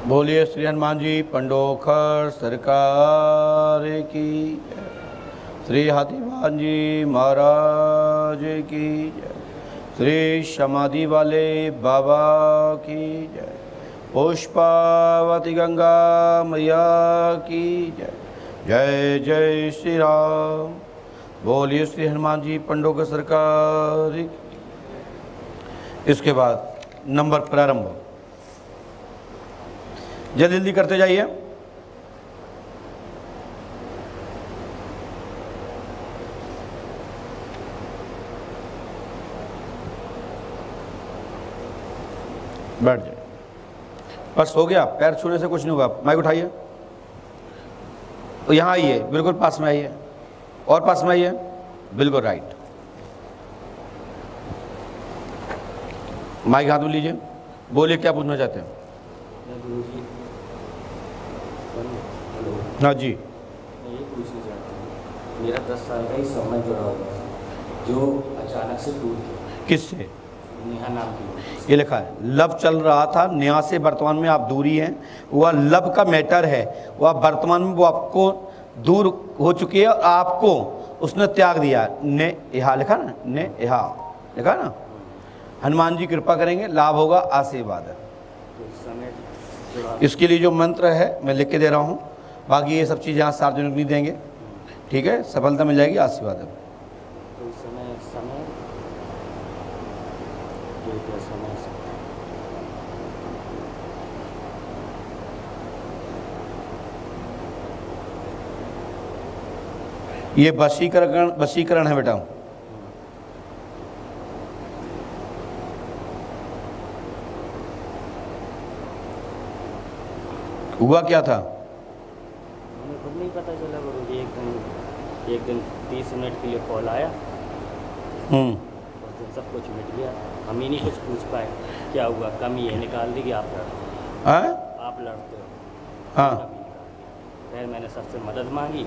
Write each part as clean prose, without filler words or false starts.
बोलिए श्री हनुमान जी पंडोखर सरकार की जय। श्री हाथीवान जी महाराज की जय। श्री समाधि वाले बाबा की जय। पुष्पावती गंगा मैया की जय। जय जय श्री राम। बोलिए श्री हनुमान जी पंडोखर सरकार की। इसके बाद नंबर प्रारंभ। जल्दी जल्दी करते जाइए। बैठ जाइए। बस हो गया, पैर छूने से कुछ नहीं होगा। माइक उठाइए, यहाँ आइए, बिल्कुल पास में आइए, और पास में आइए, बिल्कुल राइट। माइक हाथ में लीजिए, बोलिए क्या पूछना चाहते हैं। हाँ जी, मैं ये पूछना चाहता हूँ, मेरा 10 साल का ही संबंध जुड़ा हुआ है जो अचानक से टूट गया। किससे? नेहा नाम की। ये लिखा है लव चल रहा था, नेहा से वर्तमान में आप दूरी हैं। वह लव का मैटर है, वह वर्तमान में वो आपको दूर हो चुकी है और आपको उसने त्याग दिया। ने यहाँ लिखा ना, ने यहाँ लिखा ना। हनुमान जी कृपा करेंगे, लाभ होगा, आशीर्वाद है। इसके लिए जो मंत्र है मैं लिख के दे रहा हूँ, बाकी ये सब चीज़ यहाँ सार्वजनिक नहीं देंगे, ठीक है। सफलता मिल जाएगी, आशीर्वाद है। तो समय समय ये वशीकरण है बेटा। हुआ क्या था? मुझे खुद नहीं पता चला गुरुजी। एक दिन 30 मिनट के लिए कॉल आया, उस दिन सब कुछ मिट गया। हम ही नहीं कुछ पूछ पाए क्या हुआ। कमी है निकाल दी कि आप लड़ते हो, आप लड़ते हो। हाँ फिर मैंने सबसे मदद मांगी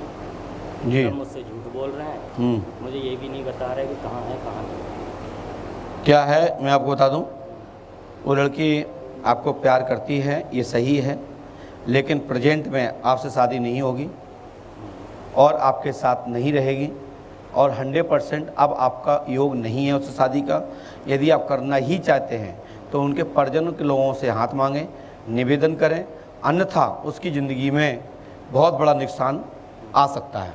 जी। सब मुझसे झूठ बोल रहे हैं। मुझे ये भी नहीं बता रहे कि कहाँ है कहाँ नहीं। क्या है मैं आपको बता दूं, वो लड़की आपको प्यार करती है, ये सही है, लेकिन प्रेजेंट में आपसे शादी नहीं होगी और आपके साथ नहीं रहेगी, और 100% अब आपका योग नहीं है उससे शादी का। यदि आप करना ही चाहते हैं तो उनके परिजनों के लोगों से हाथ मांगें, निवेदन करें, अन्यथा उसकी ज़िंदगी में बहुत बड़ा नुकसान आ सकता है।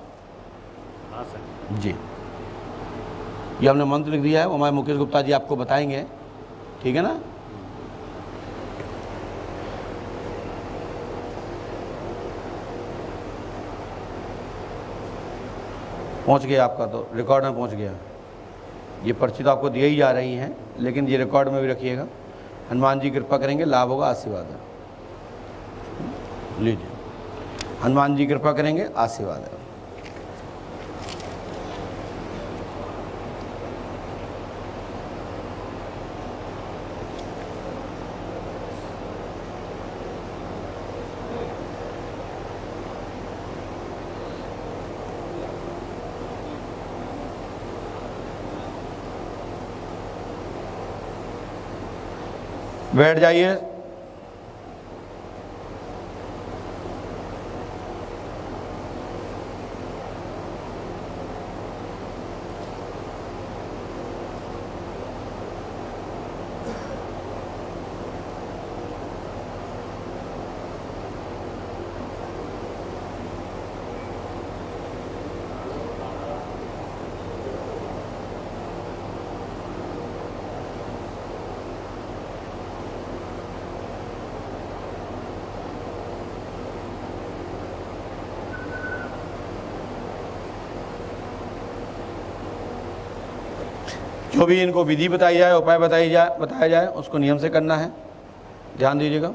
जी, ये हमने मंत्र लिख दिया है, वो हमारे मुकेश गुप्ता जी आपको बताएंगे, ठीक है ना। पहुंच गया आपका, तो रिकॉर्ड में पहुंच गया। ये पर्ची तो आपको दिए ही जा रही हैं, लेकिन ये रिकॉर्ड में भी रखिएगा। हनुमान जी कृपा करेंगे, लाभ होगा, आशीर्वाद है। लीजिए, हनुमान जी कृपा करेंगे, आशीर्वाद है। बैठ जाइए। जो भी इनको विधि बताई जाए, उपाय बताया जाए, उसको नियम से करना है, ध्यान दीजिएगा।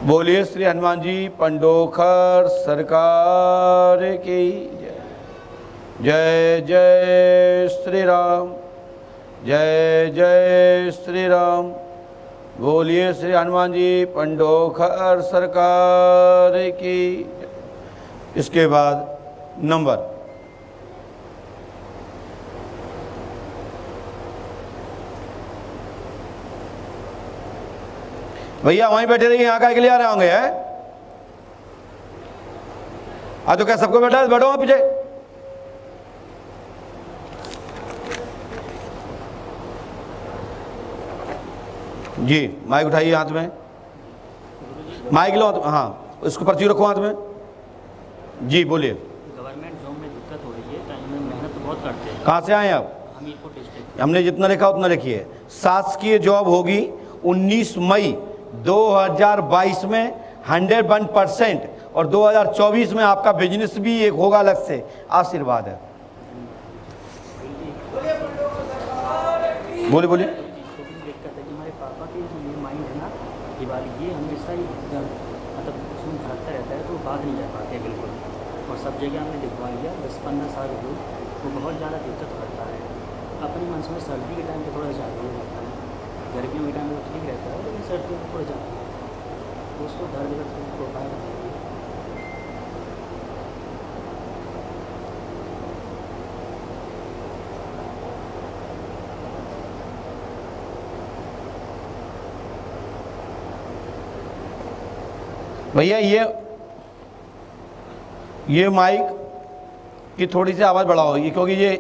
बोलिए श्री हनुमान जी पंडोखर सरकार की जय। जय जय श्री राम, जय जय श्री राम। बोलिए श्री हनुमान जी पंडोखर सरकार की। इसके बाद नंबर भैया वहीं बैठे रहिए, यहाँ के लिए आ रहे होंगे हैं? आज तो क्या सबको बैठा है, बैठो वहाँ पीछे। जी माइक उठाइए हाथ में, माइक लो, हाँ इसको पर्ची रखो हाथ में। जी बोलिए। गवर्नमेंट जॉब में दिक्कत हो रही है, टाइम में मेहनत तो बहुत करते हैं। कहाँ से आए आप? हमीरपुर डिस्ट्रिक्ट। हमने जितना लिखा उतना लिखिए। शासकीय जॉब होगी 19 मई 2022 में 101%, और 2024 में आपका बिजनेस भी एक होगा अलग से। आशीर्वाद है। बोलिए बोलिए। छोटी सी दिक्कत है कि हमारे पापा के जो ये माइंड है ना, दिवाली ये हमेशा ही मतलब उसमें भटकता रहता है, तो वो बात नहीं कर पाते बिल्कुल। और सब जगह हमने दिखवा लिया, 10-15 साल हो गए, तो बहुत ज़्यादा दिक्कत करता है। अपनी मन में सर्दी के टाइम पे थोड़ा ज़्यादा हो जाता है, गर्मियों के टाइम में ठीक रहता है, लेकिन सर्दियों में थोड़ा ज़्यादा तो उसको दर्द का उपाय बताइए। भैया ये माइक की थोड़ी सी आवाज़ बढ़ाओ, ये क्योंकि ये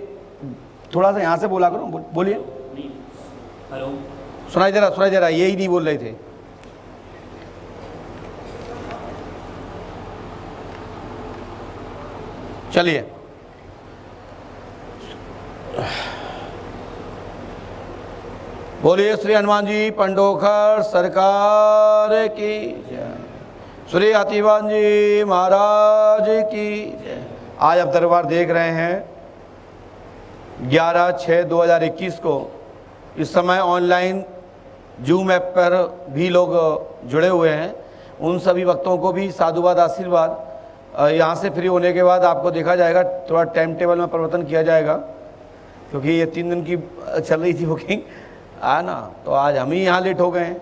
थोड़ा सा यहाँ से बोला करो। बोलिए। हेलो, सुनाई दे रहा, यही नहीं बोल रहे थे। चलिए बोलिए श्री हनुमान जी पंडोखर सरकार की जय, श्री हाथीवान जी महाराज की जय। आज आप दरबार देख रहे हैं 11/6/2021 को। इस समय ऑनलाइन जूम ऐप पर भी लोग जुड़े हुए हैं। उन सभी भक्तों को भी साधुवाद आशीर्वाद। यहाँ से फ्री होने के बाद आपको देखा जाएगा, थोड़ा टाइम टेबल में परिवर्तन किया जाएगा, क्योंकि ये 3 दिन की चल रही थी बुकिंग है ना, तो आज हम ही यहाँ लेट हो गए हैं।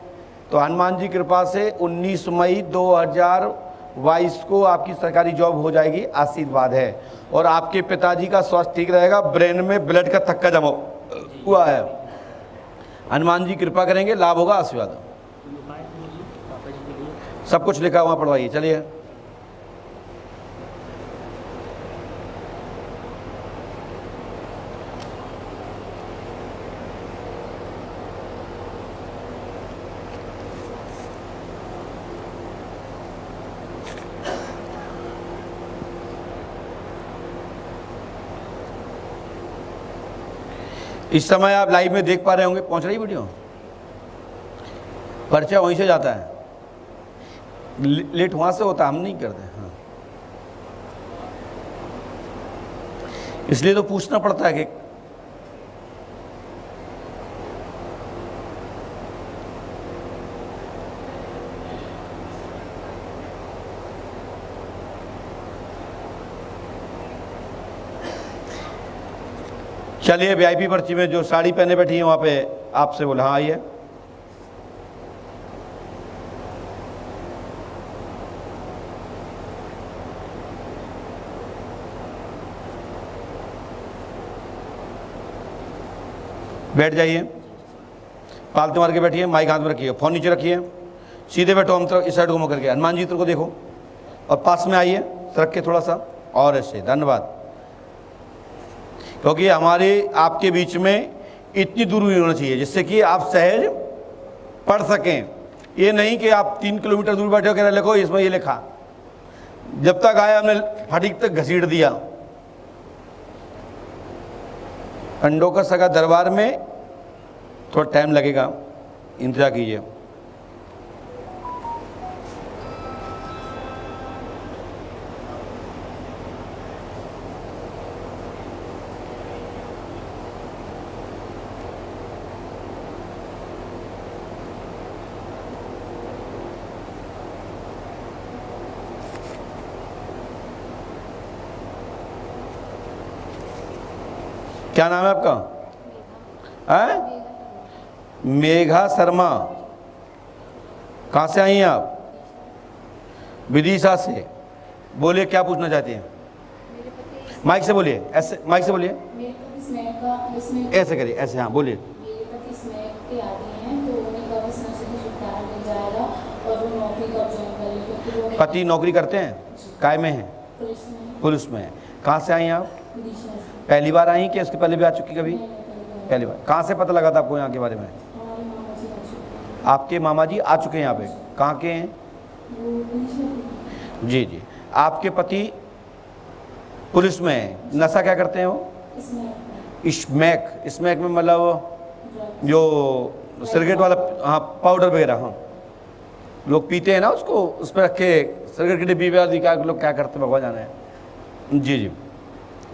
तो हनुमान जी कृपा से 19 मई 2022 को आपकी सरकारी जॉब हो जाएगी। आशीर्वाद है। और आपके पिताजी का स्वास्थ्य ठीक रहेगा, ब्रेन में ब्लड का थक्का जमा हुआ है। हनुमान जी कृपा करेंगे, लाभ होगा। आशीर्वाद। सब कुछ लिखा हुआ पढ़वाइए। चलिए इस समय आप लाइव में देख पा रहे होंगे, पहुंच रही वीडियो, पर्चा वहीं से जाता है, लेट वहां से होता, हम नहीं करते। हाँ, इसलिए तो पूछना पड़ता है कि चलिए वीआईपी पर्ची में जो साड़ी पहने बैठी है वहाँ पे आपसे बोला। हाँ आइए। बैठ जाइए, पालतू मार के बैठिए, माइक हाथ में रखिए, फ़ोन नीचे रखिए, सीधे बैठो। हम तरफ इस साइड घूम करके हनुमान जी को देखो और पास में आइए, रख के थोड़ा सा और ऐसे। धन्यवाद। क्योंकि हमारे आपके बीच में इतनी दूरी होना चाहिए जिससे कि आप सहज पढ़ सकें। ये नहीं कि आप 3 किलोमीटर दूर बैठे हो कह लिखो इसमें ये लिखा, जब तक आया हमने फटीक तक घसीट दिया। पंडोखर सगा दरबार में थोड़ा टाइम लगेगा, इंतजार कीजिए। क्या नाम है आपका? मेघा शर्मा। कहाँ से आई हैं आप? विदिशा से। बोलिए क्या पूछना चाहती हैं? माइक से बोलिए, ऐसे माइक से बोलिए, ऐसे करिए, ऐसे। हाँ बोलिए। मेरे पति स्मैक के आदी हैं, तो उन्हें कवच नशे से छुटकारा मिल जाएगा। वो नौकरी कब ज्वाइन कर ले, क्योंकि वो पति नौकरी करते हैं, काय में हैं? पुलिस में पुलिस में है। कहाँ से आई आप? विदिशा से। पहली बार आई कि इसके पहले भी आ चुकी कभी? नहीं, नहीं, पहली बार। कहाँ से पता लगा था आपको यहाँ के बारे में? हमारे मामा जी आ चुके हैं। आपके मामा जी आ चुके हैं यहाँ पे? कहाँ के हैं? वो विदिशा में। जी जी। आपके पति पुलिस में है, नशा क्या करते हैं वो? इसमें स्मैक, स्मैक में मतलब ड्रग जो सिगरेट वाला, हाँ पाउडर वगैरह, हाँ लोग पीते हैं ना उसको, उस पर रख के सिगरेट की डिब्बी पे क्या लोग क्या करते हैं भगवान जाने हैं। जी जी।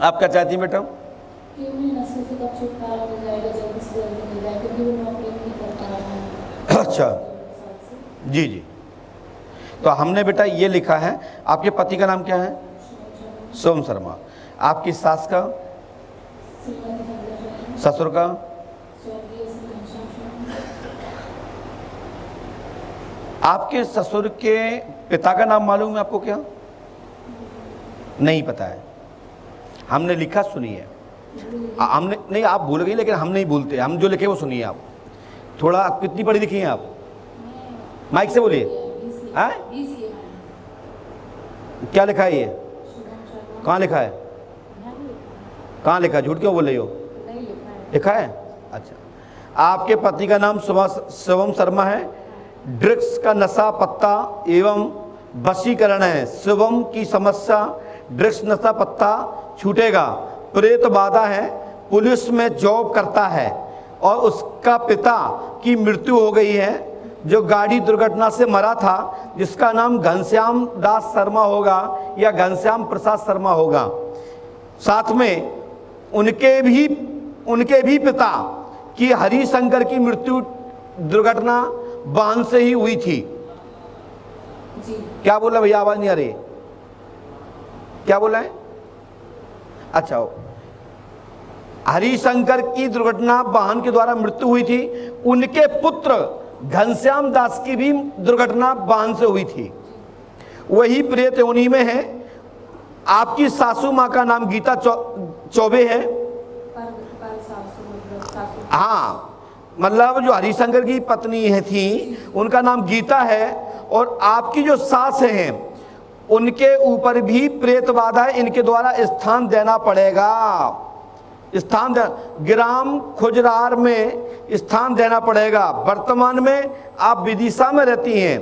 आप क्या चाहती हैं बेटा? कि उन्हें नशे से कब छुटकारा मिल जाएगा, जल्दी से जल्दी मिल जाए, क्योंकि वो नौकरी नहीं कर पा रहा है। अच्छा। जी जी। तो हमने बेटा ये लिखा है। आपके पति का नाम क्या है? सोम शर्मा। आपकी सास का? श्रीमती संध्या शर्मा, ससुर का? स्वर्गीय श्री घनश्याम शर्मा। आपके ससुर के पिता का नाम मालूम है आपको क्या? नहीं पता है। हमने लिखा, सुनिए। हमने नहीं, आप भूल गई, लेकिन हम नहीं भूलते, हम जो लिखे वो सुनिए आप। थोड़ा कितनी पढ़ी लिखी हैं आप? माइक से बोलिए। हैं? क्या लिखा है ये? कहाँ लिखा है? कहाँ लिखा है? झूठ क्यों बोल रही हो? लिखा है? अच्छा। आपके पति का नाम शिवम शर्मा है। ड्रग्स का नशा पत्ता एवं वशीकरण है। शिवम की समस्या ड्रग्स नशा पत्ता छूटेगा। प्रेत बाधा है। पुलिस में जॉब करता है और उसका पिता की मृत्यु हो गई है, जो गाड़ी दुर्घटना से मरा था, जिसका नाम घनश्याम दास शर्मा होगा या घनश्याम प्रसाद शर्मा होगा। साथ में उनके भी पिता की हरिशंकर की मृत्यु दुर्घटना वाहन से ही हुई थी। जी। क्या बोला भैया? आवाज नहीं आ रही। क्या बोला है? अच्छा, हरिशंकर की दुर्घटना वाहन के द्वारा मृत्यु हुई थी। उनके पुत्र घनश्याम दास की भी दुर्घटना वाहन से हुई थी। वही प्रेत योनि में है। आपकी सासू माँ का नाम गीता चौबे है। हाँ, मतलब जो हरिशंकर की पत्नी है थी, उनका नाम गीता है। और आपकी जो सास हैं, उनके ऊपर भी प्रेत बाधा है। इनके द्वारा स्थान देना पड़ेगा। स्थान ग्राम खुजरार में स्थान देना पड़ेगा। वर्तमान में आप विदिशा में रहती हैं।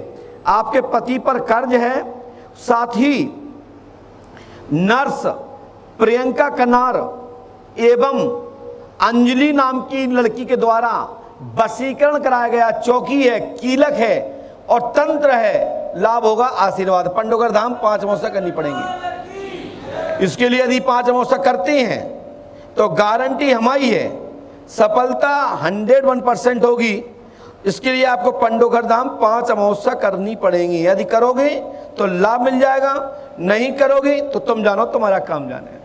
आपके पति पर कर्ज है। साथ ही नर्स प्रियंका कनार एवं अंजलि नाम की लड़की के द्वारा वशीकरण कराया गया। चौकी है, कीलक है और तंत्र है। लाभ होगा, आशीर्वाद। पंडोगर धाम 5 अमावस्या करनी पड़ेंगी। इसके लिए यदि 5 अमावस्या करती हैं तो गारंटी हमारी है, सफलता 101% होगी। इसके लिए आपको पंडोगर धाम 5 अमावस्या करनी पड़ेंगी। यदि करोगे तो लाभ मिल जाएगा, नहीं करोगे तो तुम जानो तुम्हारा काम जाने।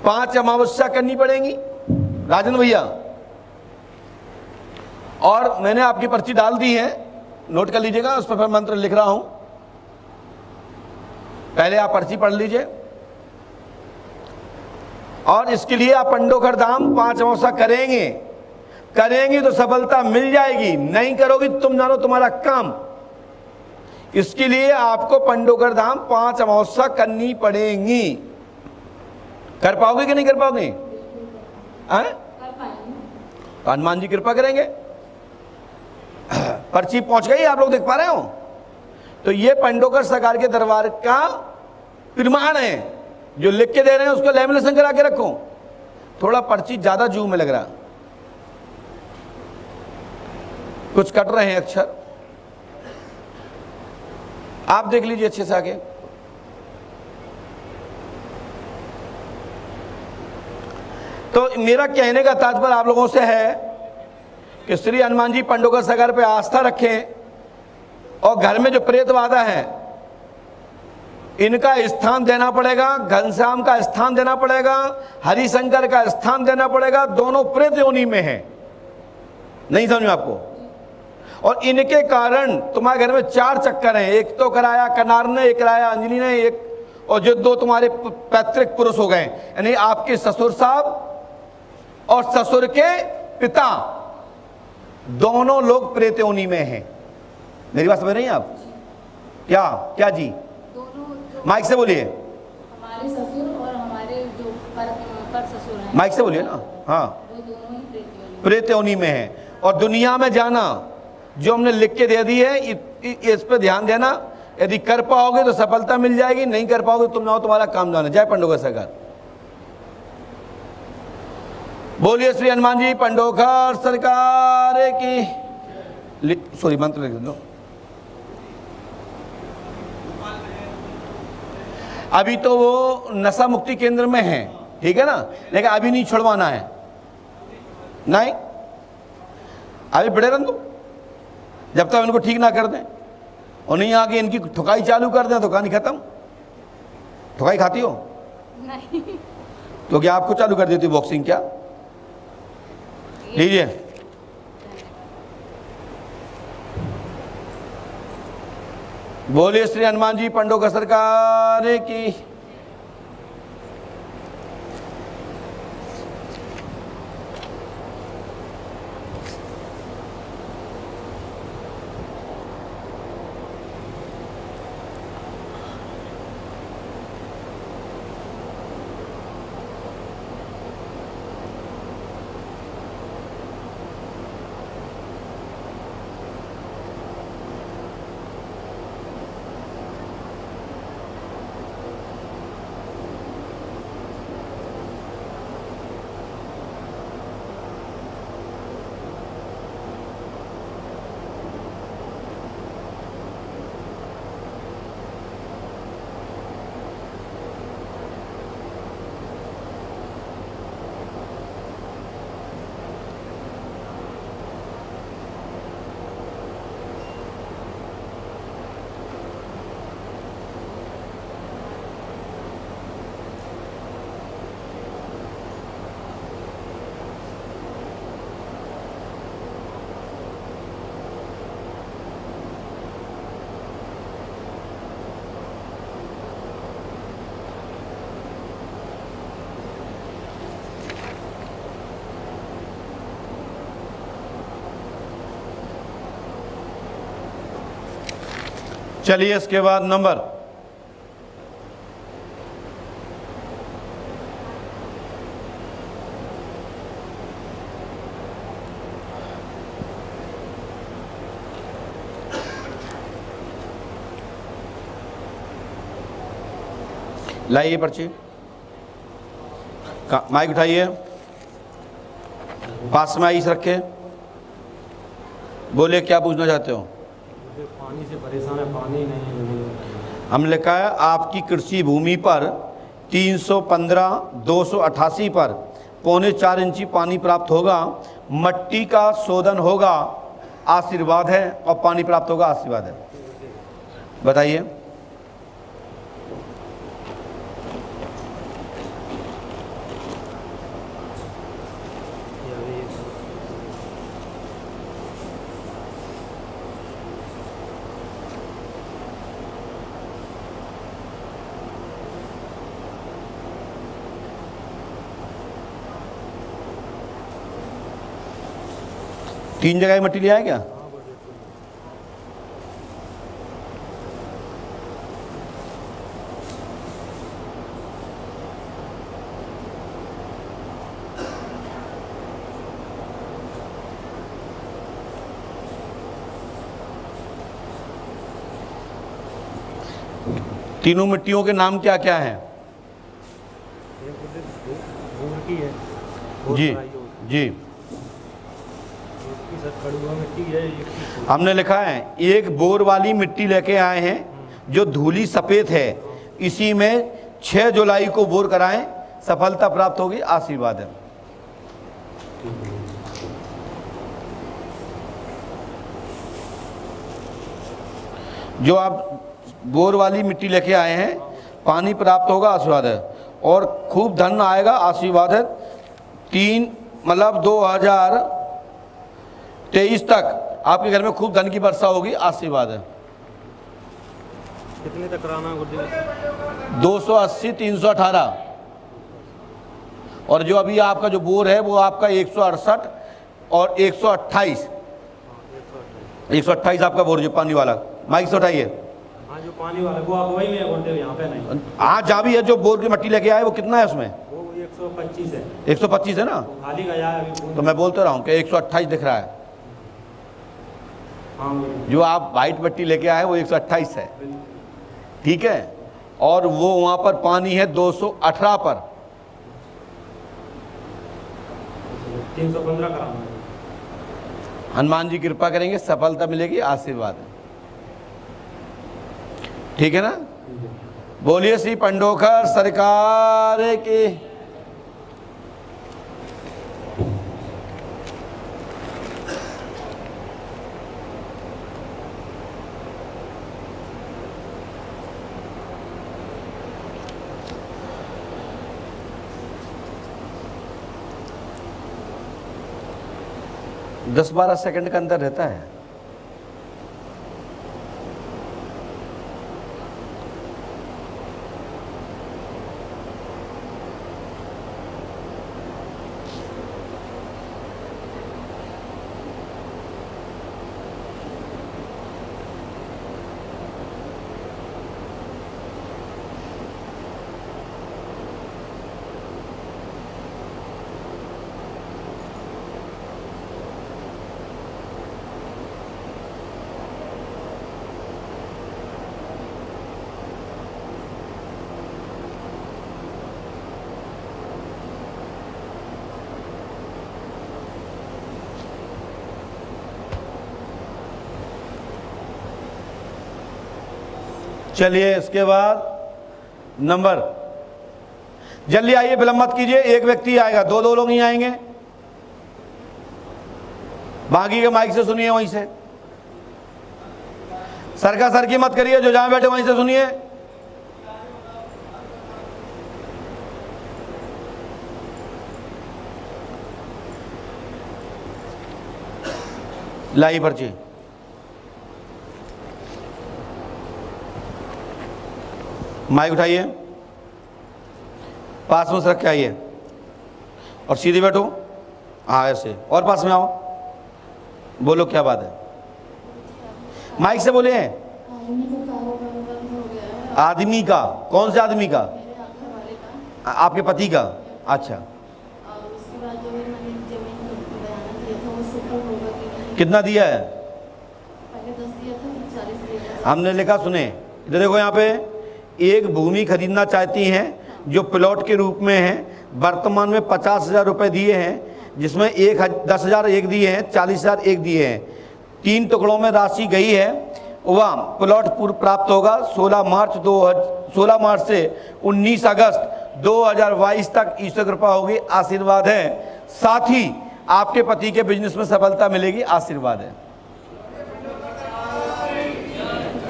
5 अमावस्या करनी पड़ेंगी राजन भैया। और मैंने आपकी पर्ची डाल दी है, नोट कर लीजिएगा। उस पर फिर मंत्र लिख रहा हूं, पहले आप पर्ची पढ़ लीजिए। और इसके लिए आप पंडोगर धाम 5 अमावस्या करेंगे तो सफलता मिल जाएगी। नहीं करोगी तुम जानो तुम्हारा काम। इसके लिए आपको पंडोगर धाम 5 अमावस्या करनी पड़ेंगी। कर पाओगे कि नहीं कर पाओगे? हनुमान जी कृपा करेंगे। पर्ची पहुंच गई, आप लोग देख पा रहे हो? तो ये पंडोगर सरकार के दरबार का प्रमाण है। जो लिख के दे रहे हैं उसको लेमिनेशन करा के रखो। थोड़ा पर्ची ज्यादा जू में लग रहा, कुछ कट रहे हैं अक्षर। आप देख लीजिए अच्छे से आगे। तो मेरा कहने का तात्पर्य आप लोगों से है कि श्री हनुमान जी पंडोगर सागर पे आस्था रखें और घर में जो प्रेत बाधा है इनका स्थान देना पड़ेगा। घनश्याम का स्थान देना पड़ेगा, हरिशंकर का स्थान देना पड़ेगा। दोनों प्रेत योनि में है। नहीं समझ में आपको? और इनके कारण तुम्हारे घर में 4 चक्कर हैं। एक तो कराया कनार ने, एक कराया अंजलि ने, एक और जो 2 तुम्हारे पैतृक पुरुष हो गए, यानी आपके ससुर साहब और ससुर के पिता, दोनों लोग प्रेत योनि में हैं। मेरी बात समझ रही हैं आप? क्या क्या जी? दोनों जो माइक से बोलिए, हमारे ससुर और हमारे जो पर ससुर हैं, माइक से बोलिए ना। हाँ, वो दोनों ही प्रेत प्रेत योनि में है। और दुनिया में जाना जो हमने लिख के दे दी है, इस पे ध्यान देना। यदि कर पाओगे तो सफलता मिल जाएगी, नहीं कर पाओगे तुम ना हो तुम्हारा काम जाना। जय पंडोकर सरकार। बोलिए श्री हनुमान जी पंडोकर सरकार की। सॉरी, मंत्र लिख दो। अभी तो वो नशा मुक्ति केंद्र में है, ठीक है ना, लेकिन अभी नहीं छुड़वाना है, नहीं, अभी बड़े रन दो जब तक इनको ठीक ना कर दें। और नहीं आगे इनकी ठुकाई चालू कर दें तो कहानी खत्म। ठुकाई खाती हो? नहीं। तो क्या आपको चालू कर देती बॉक्सिंग? क्या लीजिए। बोलिए श्री हनुमान जी पंडोकर सरकार की। चलिए इसके बाद नंबर लाइए पर्ची, माइक उठाइए, पास में आइस रखे, बोले क्या पूछना चाहते हो? पानी से परेशान है, पानी नहीं है। हम लिखा है आपकी कृषि भूमि पर 315/288 पर 3.25 इंची पानी प्राप्त होगा, मट्टी का शोधन होगा, आशीर्वाद है, और पानी प्राप्त होगा, आशीर्वाद है। बताइए। तीन जगह मिट्टी लिया है क्या? तीनों मिट्टियों के नाम क्या क्या हैं? जी जी, हमने लिखा है एक बोर वाली मिट्टी लेके आए हैं जो धूली सफ़ेद है, इसी में 6 जुलाई को बोर कराएं, सफलता प्राप्त होगी, आशीर्वाद है। जो आप बोर वाली मिट्टी लेके आए हैं, पानी प्राप्त होगा, आशीर्वाद है, और खूब धन आएगा, आशीर्वाद है। 2023 तक आपके घर में खूब धन की वर्षा होगी, आशीर्वाद है। कितने तक कराना गुरुदेव? 280, 318, और जो अभी आपका जो बोर है वो आपका 168 और 128, 128 आपका बोर जो पानी वाला, माइक से उठाइए। हाँ जो पानी वाला वो आप वही में है गुरुदेव, यहाँ पे नहीं। हाँ जहाँ भी है जो बोर की मिट्टी लेके आए वो कितना है उसमें? वो 125 है। 125 है ना? वो खाली गया है अभी। तो मैं बोलते रहा हूँ कि 128 दिख रहा है। हाँ वही। जो आप वाइट मिट्टी लेके आए वो 128 है, बिल्कुल। ठीक है। और वो वहाँ पर पानी है 218 पर। 315 कराना है। हनुमान जी कृपा करेंगे, सफलता मिलेगी, आशीर्वाद है, ठीक है ना? बोलिए श्री पंडोखर सरकार की। दस 12 सेकंड का अंदर रहता है। चलिए इसके बाद नंबर, जल्दी आइए, विलंब मत कीजिए। एक व्यक्ति आएगा, दो लोग नहीं आएंगे। बाकी के माइक से सुनिए, वहीं से सर की मत करिए, जो जहां बैठे वहीं से सुनिए। लाई पर्ची, माइक उठाइए, पास में से रख के आइए और सीधे बैठो। हाँ ऐसे, और पास में आओ, बोलो क्या बात है, माइक से बोले। आदमी का कारोबार बंद हो गया है। आदमी का? कौन से आदमी का? मेरे घर वाले का। आपके पति का? अच्छा, और उसके बाद जो है मैंने जमीन का बयान दिया था वो सफल होगा कि नहीं। कितना दिया है? पहले 10 दिया था, फिर 40 दिया था। हमने लिखा, सुने इधर देखो, यहाँ पे एक भूमि खरीदना चाहती हैं जो प्लॉट के रूप में है। वर्तमान में 50,000 रुपये दिए हैं, जिसमें 10,000 एक दिए हैं, 40,000 एक दिए हैं। 3 टुकड़ों में राशि गई है। वह प्लॉट पूर्व प्राप्त होगा 16 मार्च से 19 अगस्त 2022 तक। ईश्वर कृपा होगी, आशीर्वाद है। साथ ही आपके पति के बिजनेस में सफलता मिलेगी, आशीर्वाद है।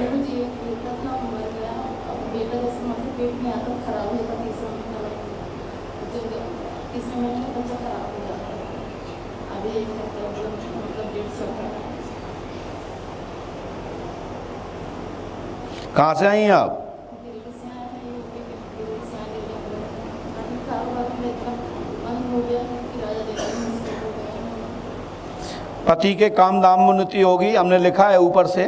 मुझे एक बेटा था, मर गया। अब बेटा जैसे मतलब पेट में आता खराब होता, तीसरा महीना में बच्चा खराब हो जाता है। अभी एक हफ्ता मतलब डेढ़ चल रहा है। कहाँ से आई हैं आप? दिल्ली से आए हैं, यूपी के दिल्ली से आए हैं। अभी कारोबार में इतना बंद हो गया है, किराया देना मुश्किल हो गया है। पति के काम दाम में उन्नति होगी, हमने लिखा है ऊपर से।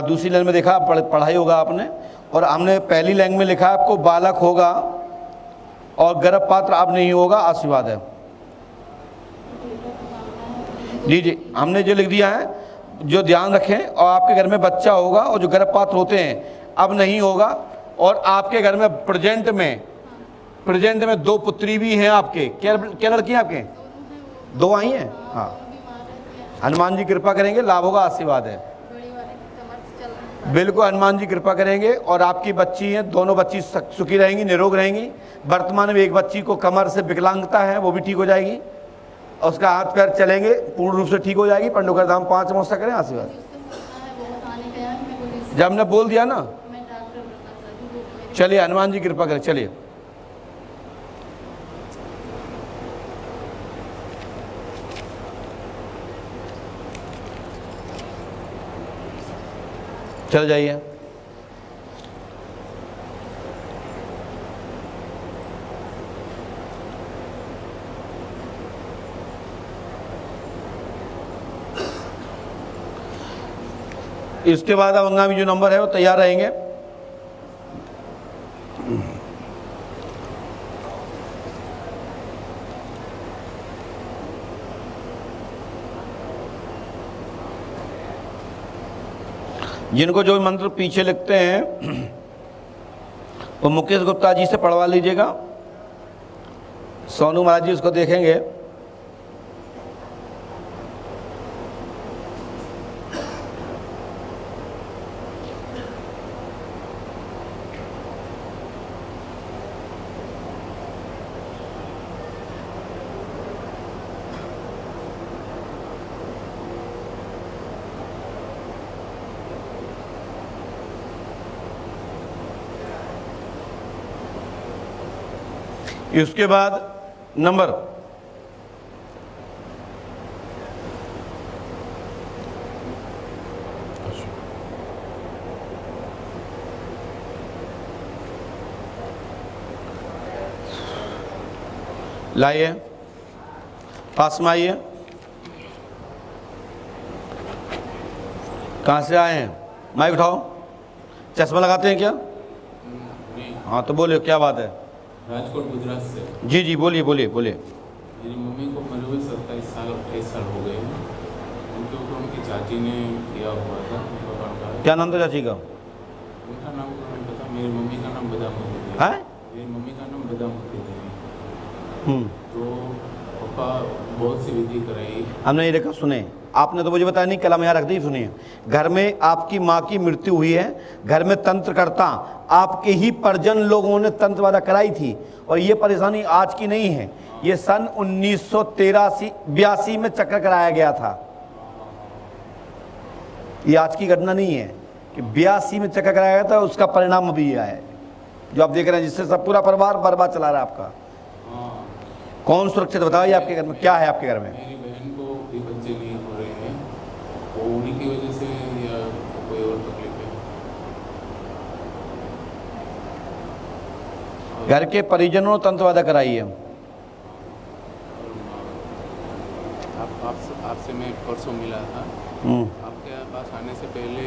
दूसरी लाइन में देखा, पढ़ाई होगा आपने। और हमने पहली लाइन में लिखा है आपको बालक होगा और गर्भपात्र अब नहीं होगा, आशीर्वाद है। लीजिए, हमने जो लिख दिया है, जो ध्यान रखें। और आपके घर में बच्चा होगा और जो गर्भपात्र होते हैं अब नहीं होगा। और आपके घर में प्रेजेंट में 2 पुत्री भी हैं आपके। क्या लड़की हैं आपके? 2 आई हैं। हाँ, हनुमान जी कृपा करेंगे, लाभ होगा, आशीर्वाद है। बिल्कुल हनुमान जी कृपा करेंगे। और आपकी बच्ची हैं, दोनों बच्ची सुखी रहेंगी, निरोग रहेंगी। वर्तमान में एक बच्ची को कमर से विकलांगता है, वो भी ठीक हो जाएगी। और उसका हाथ पैर चलेंगे, पूर्ण रूप से ठीक हो जाएगी। पंडोकर धाम 5 मोसा करें, आशीर्वाद। जब हमने बोल दिया ना, चलिए हनुमान जी कृपा करें, चलिए। चल जाइए। इसके बाद अब हंगामी जो नंबर है वो तैयार रहेंगे। जिनको जो मंत्र पीछे लिखते हैं वो मुकेश गुप्ता जी से पढ़वा लीजिएगा। सोनू महाराज जी उसको देखेंगे। इसके बाद नंबर लाइए, पास में आइए। कहाँ से आए हैं? माइक उठाओ। चश्मा लगाते हैं क्या? हाँ तो बोलिए, क्या बात है? राजकोट गुजरात से। जी जी बोलिए बोलिए बोलिए। मेरी मम्मी को मरे हुए 27 साल 28 साल हो गए हैं। उनके ऊपर उनकी चाची ने किया हुआ था। क्या नाम था चाची का? उनका नाम तो नहीं पता। मेरी मम्मी का नाम बदामती देवी है। मेरी मम्मी का नाम बदामती देवी। तो पापा बहुत सी विधि कराई। हमने ये देखा, सुने आपने तो मुझे बताया नहीं, कलम यहाँ रख दी। सुनिए, घर में आपकी माँ की मृत्यु हुई है, घर में तंत्रकर्ता आपके ही परिजन लोगों ने तंत्रवादा कराई थी। और ये परेशानी आज की नहीं है, ये सन 1982 में चक्कर कराया गया था। ये आज की घटना नहीं है कि 82 में चक्कर कराया गया था, उसका परिणाम अभी यह है जो आप देख रहे हैं, जिससे सब पूरा परिवार बर्बाद चला रहा है आपका। कौन सुरक्षित बताइए आपके घर में क्या है? आपके घर में मेरी बहन को भी बच्चे नहीं हो रहे हैं, वो उन्हीं की वजह से या कोई और तकलीफ है? घर के परिजनों ने तंत्रवादा कराई है। आपसे मैं परसों मिला था। आपके पास आने से पहले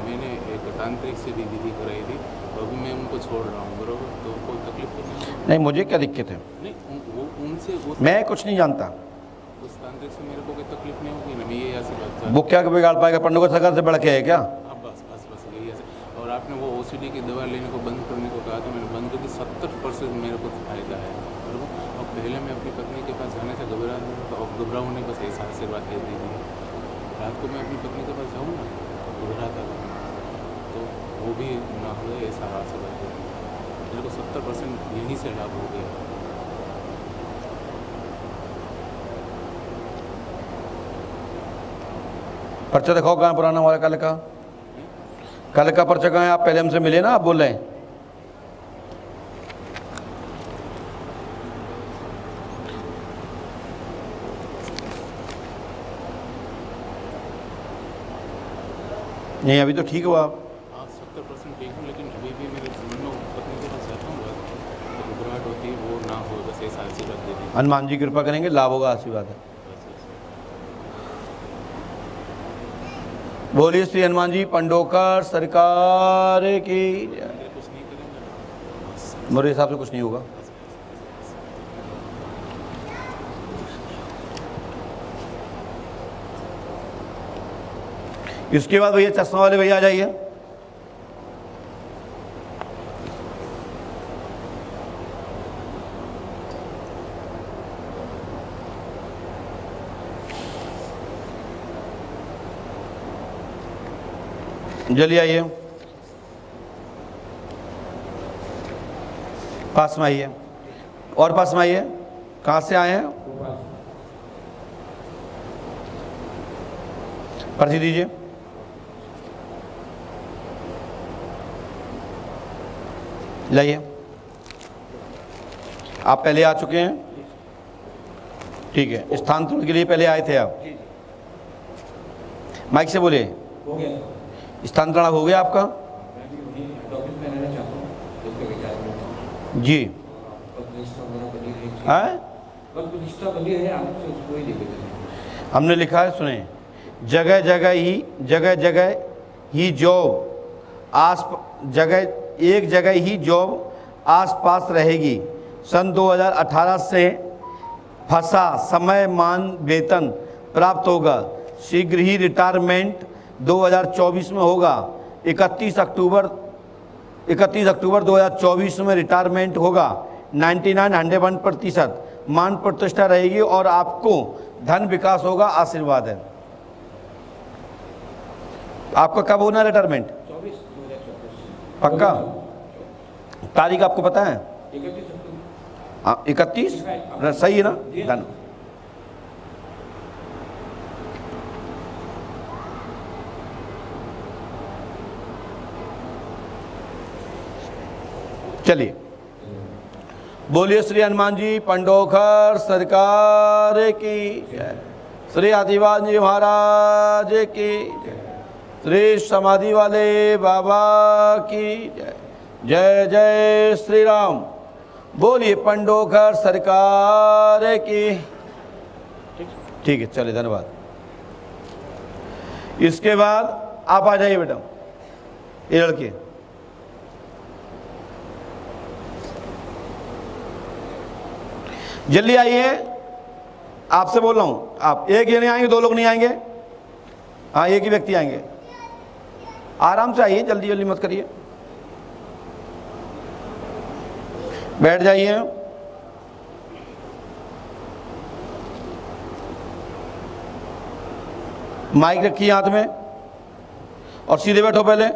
मैंने एक तांत्रिक से भी विधि कराई थी। अभी मैं उनको छोड़ रहा हूँ, बरोबर? तो कोई तकलीफ तो नहीं? मुझे क्या दिक्कत है? नहीं, वो उनसे मैं कुछ नहीं जानता। उस तांत्रिक से मेरे को कोई तकलीफ नहीं होगी ना। मैं ये ऐसी बात वो क्या बिगाड़ पाएगा? पंडों को सरकार से बढ़ के है क्या? हाँ बस यही ऐसे। और आपने वो OCD की दवा लेने को बंद करने को कहा था, मैंने बंद कर दी। 70% मेरे को फायदा है, बरोबर? और पहले मैं अपनी पत्नी के पास जाने से घबराता था, तो अब घबराऊँ नहीं, बस ऐसा आशीर्वाद दे दीजिए। रात को मैं अपनी पत्नी के पास जाऊँ ना, घबराता था, तो वो भी ना हो ऐसा आशीर्वाद दे दीजिए। मेरे को 70% यहीं से लाभ हो गया। पर्चा दिखाओ, कहाँ पुराना हमारा कल का पर्चा कहाँ है? आप पहले हमसे मिले ना, आप बोल रहे हैं। नहीं अभी तो ठीक हुआ आप। 70% ठीक हूँ, लेकिन अभी भी मेरे जीवन में पत्नी के पास जाता हूँ, तो घबराहट होती है, वो ना हो, बस ऐसा आशीर्वाद दे दीजिए। हनुमान जी कृपा करेंगे, लाभ होगा, आशीर्वाद है। बोलिए श्री हनुमान जी पंडोकर सरकार की। कुछ नहीं करेंगे, मेरे हिसाब से कुछ नहीं होगा। इसके बाद भैया चश्मा वाले भैया आ जाइए। जल्दी आइए, पास में आइए, और पास में आइए। कहाँ से आए हैं? पर्ची दीजिए। लाइए, आप पहले आ चुके हैं, ठीक है। स्थानांतरण के लिए पहले आए थे आप? माइक से बोलिए। हो गया स्थानांतरण हो गया आपका? मैं भी वहीं डॉक्यूमेंट में रहना चाहता हूँ, जी है, प्रतिष्ठा बनी है, आपसे उसको ही लेके चलेंगे। हमने लिखा है, सुने, जगह जगह ही जगह जगह ही जॉब एक जगह ही जॉब आसपास रहेगी। सन 2018 से फंसा समय मान वेतन प्राप्त होगा। शीघ्र ही रिटायरमेंट 2024 में होगा। 31 अक्टूबर 2024 में रिटायरमेंट होगा। 99-100% मान प्रतिष्ठा रहेगी और आपको धन विकास होगा। आशीर्वाद है। आपका कब होना रिटायरमेंट? 24/2024 पक्का? तारीख आपको पता है? 31 अक्टूबर। हाँ, 31 सही है ना? धन चलिए, बोलिए श्री हनुमान जी पंडोखर सरकार की जय। श्री आदिवान जी महाराज की जय। श्री समाधि वाले बाबा की जय। जय जय श्री राम। बोलिए पंडोखर सरकार की। ठीक है, चलिए, धन्यवाद। इसके बाद आप आ जाइए बेटा, ये लड़के। जल्दी आइए, आपसे बोल रहा हूं। आप एक ही नहीं आएंगे, 2 लोग नहीं आएंगे। हाँ, एक ही व्यक्ति आएंगे। आराम से आइए, जल्दी जल्दी मत करिए। बैठ जाइए। माइक रखिए हाथ में और सीधे बैठो पहले।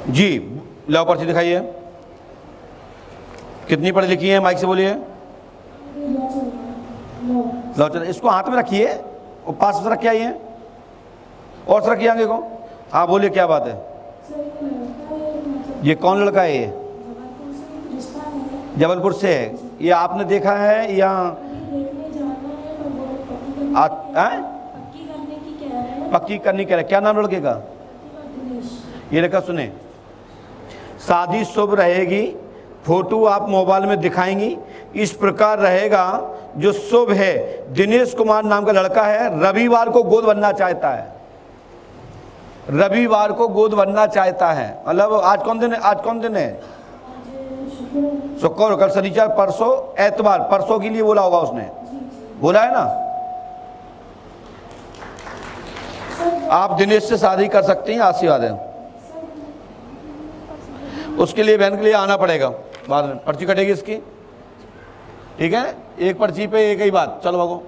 जी, लाओ पर्ची दिखाइए। कितनी पढ़ी लिखी है? माइक से बोलिए। लाओ, चलो इसको हाथ में रखिए और पास से रख के आइए और से रखिए आगे को। हाँ, बोलिए, क्या बात है? ये कौन लड़का है? ये जबलपुर से है। ये आपने देखा है या पक्की करने कह रहे? क्या नाम लड़के का? ये लड़का सुने, शादी शुभ रहेगी, फोटो आप मोबाइल में दिखाएंगी, इस प्रकार रहेगा जो शुभ है। दिनेश कुमार नाम का लड़का है, रविवार को गोद बनना चाहता है। रविवार को गोद बनना चाहता है। मतलब आज कौन दिन है? आज कौन दिन है? शुक्र, कल शनिवार, परसों एतवार। परसों के लिए बोला होगा उसने, बोला है ना? आप दिनेश से शादी कर सकते हैं, आशीर्वाद है। उसके लिए बहन के लिए आना पड़ेगा, बाद में पर्ची कटेगी इसकी, ठीक है? एक पर्ची पे एक ही बात। चलो भागो।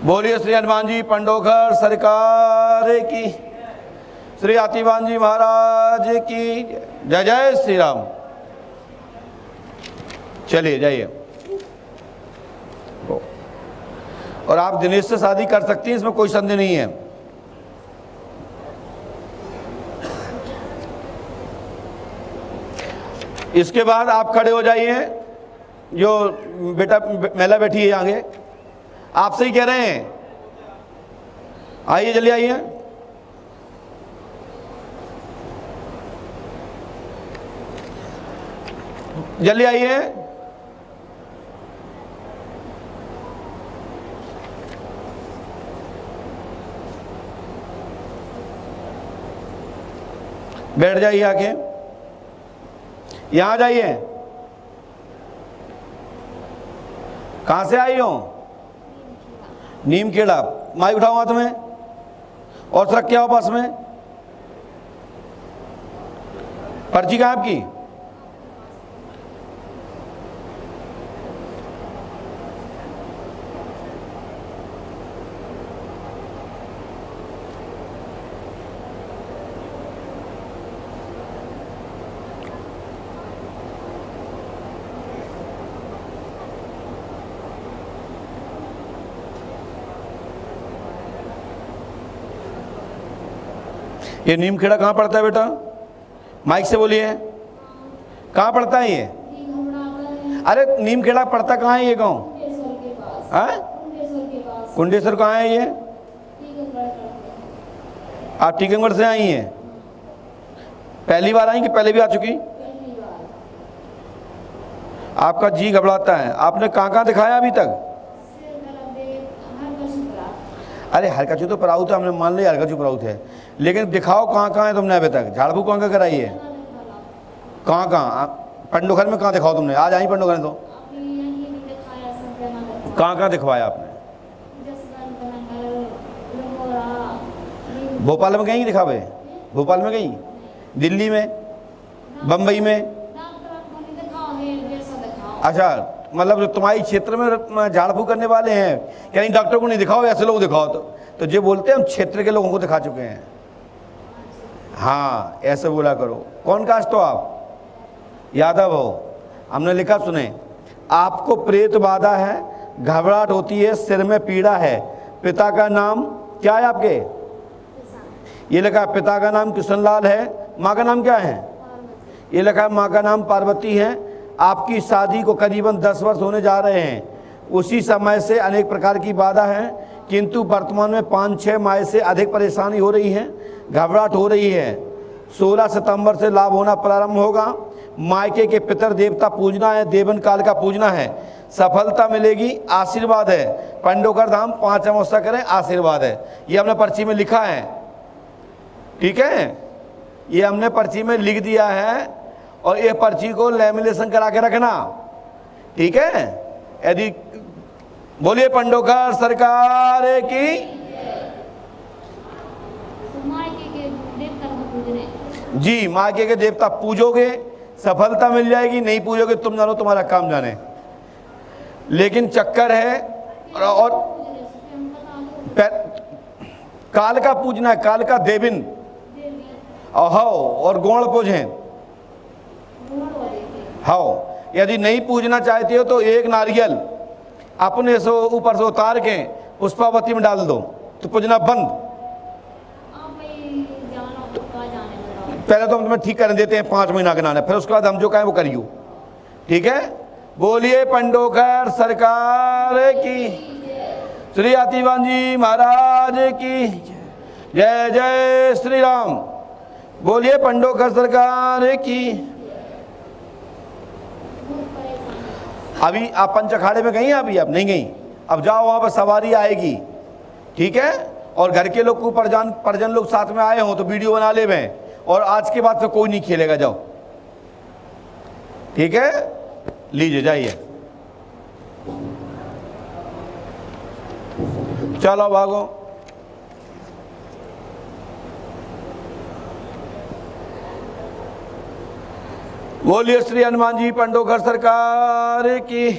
बोलिए श्री हनुमान जी पंडोखर सरकार की, श्री आतिवान जी महाराज की जय। जय श्री राम। चलिए जाइए। और आप दिनेश से शादी कर सकती हैं, इसमें कोई संदेह नहीं है। इसके बाद आप खड़े हो जाइए। जो बेटा महिला बैठी है आगे, आपसे ही कह रहे हैं, आइए, जल्दी आइए। जल्दी आइए। बैठ जाइए आके, यहां जाइए। कहां से आई हो? नीम खेड़ा। माइक उठाओ हाथ में और रख के आओ पास में। पर्ची कहां आपकी? ये नीमखेड़ा कहाँ पड़ता है बेटा? माइक से बोलिए, कहाँ पड़ता है ये? जी घबराता है। अरे नीमखेड़ा पड़ता कहाँ है ये गाँव? कुंडेश्वर के पास। हाँ, कुंडेश्वर के पास। कुंडेश्वर कहाँ है ये? टीकमगढ़ करके। आप टीकमगढ़ से आई हैं? पहली बार आई कि पहले भी आ चुकी? पहली बार। आपका जी घबराता है। आपने कहाँ दिखाया अभी तक? सिर दर्द है, हर का शुक्रा। अरे हरकचू तो पराउत है, हमने मान लिया हरकचू पराउत है, लेकिन दिखाओ कहाँ है तुमने अभी तक? झाड़ फूक कहाँ कराई है? कहाँ पंडोखर में कहाँ दिखाओ तुमने? आज आई पंडोखर तो अभी यही नहीं दिखाया, सब जगह दिखाया। कहाँ दिखवाया आपने? जसवंत नगर, लंगोरा, भोपाल में कहीं दिखावे? भोपाल में कहीं? दिल्ली में? बम्बई में? डॉक्टर को नहीं दिखाओ, है जैसा दिखाओ। अच्छा, मतलब जो तुम्हारी क्षेत्र में झाड़ फूक करने वाले हैं, कहीं डॉक्टर को नहीं दिखाओ, ऐसे लोग दिखाओ। तो जो बोलते हैं हम क्षेत्र के लोगों को दिखा चुके हैं। हाँ, ऐसे बोला करो। कौन कास्ट हो आप? यादव हो। हमने लिखा सुने, आपको प्रेत बाधा है, घबराहट होती है, सिर में पीड़ा है, पिता का नाम क्या है आपके? ये लिखा है पिता का नाम कृष्णलाल है, माँ का नाम क्या है? ये लिखा है माँ का नाम पार्वती है। आपकी शादी को करीबन 10 वर्ष होने जा रहे हैं। उसी समय से अनेक प्रकार की बाधा है, किंतु वर्तमान में 5-6 माह से अधिक परेशानी हो रही है, घबराहट हो रही है। 16 सितंबर से लाभ होना प्रारंभ होगा। मायके के पितर देवता पूजना है, देवन काल का पूजना है, सफलता मिलेगी, आशीर्वाद है। पंडोकर धाम 5 अमावस्या करें, आशीर्वाद है। ये हमने पर्ची में लिखा है, ठीक है? ये हमने पर्ची में लिख दिया है, और ये पर्ची को लैमिनेशन करा के रखना, ठीक है? यदि बोलिए पंडोकर सरकार की। मायके के देवता को पूजने। जी, मायके के देवता पूजोगे, सफलता मिल जाएगी। नहीं पूजोगे तुम जानो, तुम्हारा काम जाने। लेकिन चक्कर है, और काल का पूजना है, काल का देविन और गौण पूजें। हाँ, यदि नहीं पूजना चाहते हो तो एक नारियल अपने से ऊपर से उतार के पुष्पावती में डाल दो, तो पूजना बंद। पहले तो हम तुम्हें ठीक कर देते हैं 5 महीना का नाना, फिर उसके बाद हम जो कहें वो करियो, ठीक है? बोलिए पंडोकर सरकार की, श्री आतिवान जी महाराज की जय। जय श्री राम। बोलिए पंडोकर सरकार की। अभी आप पंच अखाड़े में गई हैं? अभी आप नहीं गई? अब जाओ, वहाँ पर सवारी आएगी, ठीक है? और घर के लोग को परिजन लोग साथ में आए हों तो वीडियो बना ले में, और आज के बाद से कोई नहीं खेलेगा, जाओ, ठीक है? लीजिए, जाइए, चलो भागो। बोलिए श्री हनुमान जी पंडोकर सरकार की,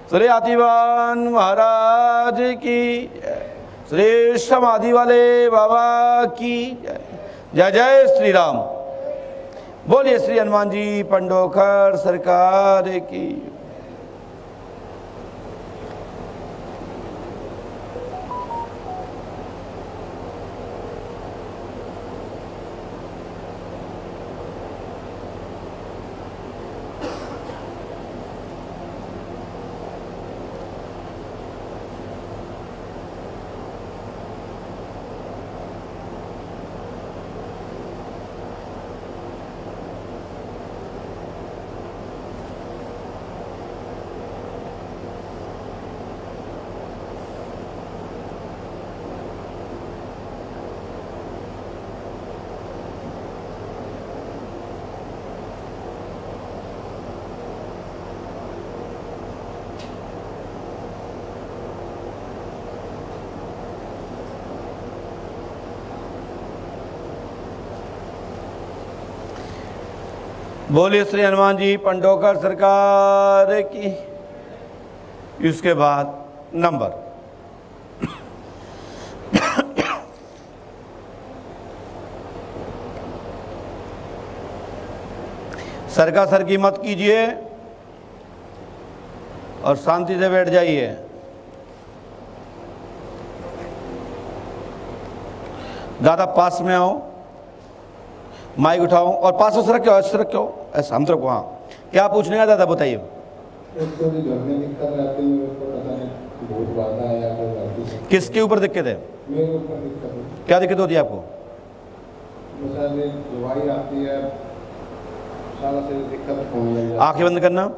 श्री आतिवान महाराज की, श्री समाधि वाले बाबा की जय। जय श्री राम। बोलिए श्री हनुमान जी पंडोकर सरकार की। बोलिए श्री हनुमान जी पंडोकर सरकार की। इसके बाद नंबर सर का सर की मत कीजिए और शांति से बैठ जाइए। दादा पास में आओ। माइक उठाओ और पास से रखो, ऐसे रखो, ऐसा हम तरफ। हाँ, क्या पूछने का था बताइए। एक तो भी घर में दिक्कत रहती है, मेरे को पता नहीं बहुत बाधा है या कोई रहती है। किसके ऊपर दिक्कत है? मेरे ऊपर दिक्कत है। क्या दिक्कत होती है आपको? मिसाल दवाई आती है, सारा से दिक्कत होने लग जाती है। आंखें बंद करना।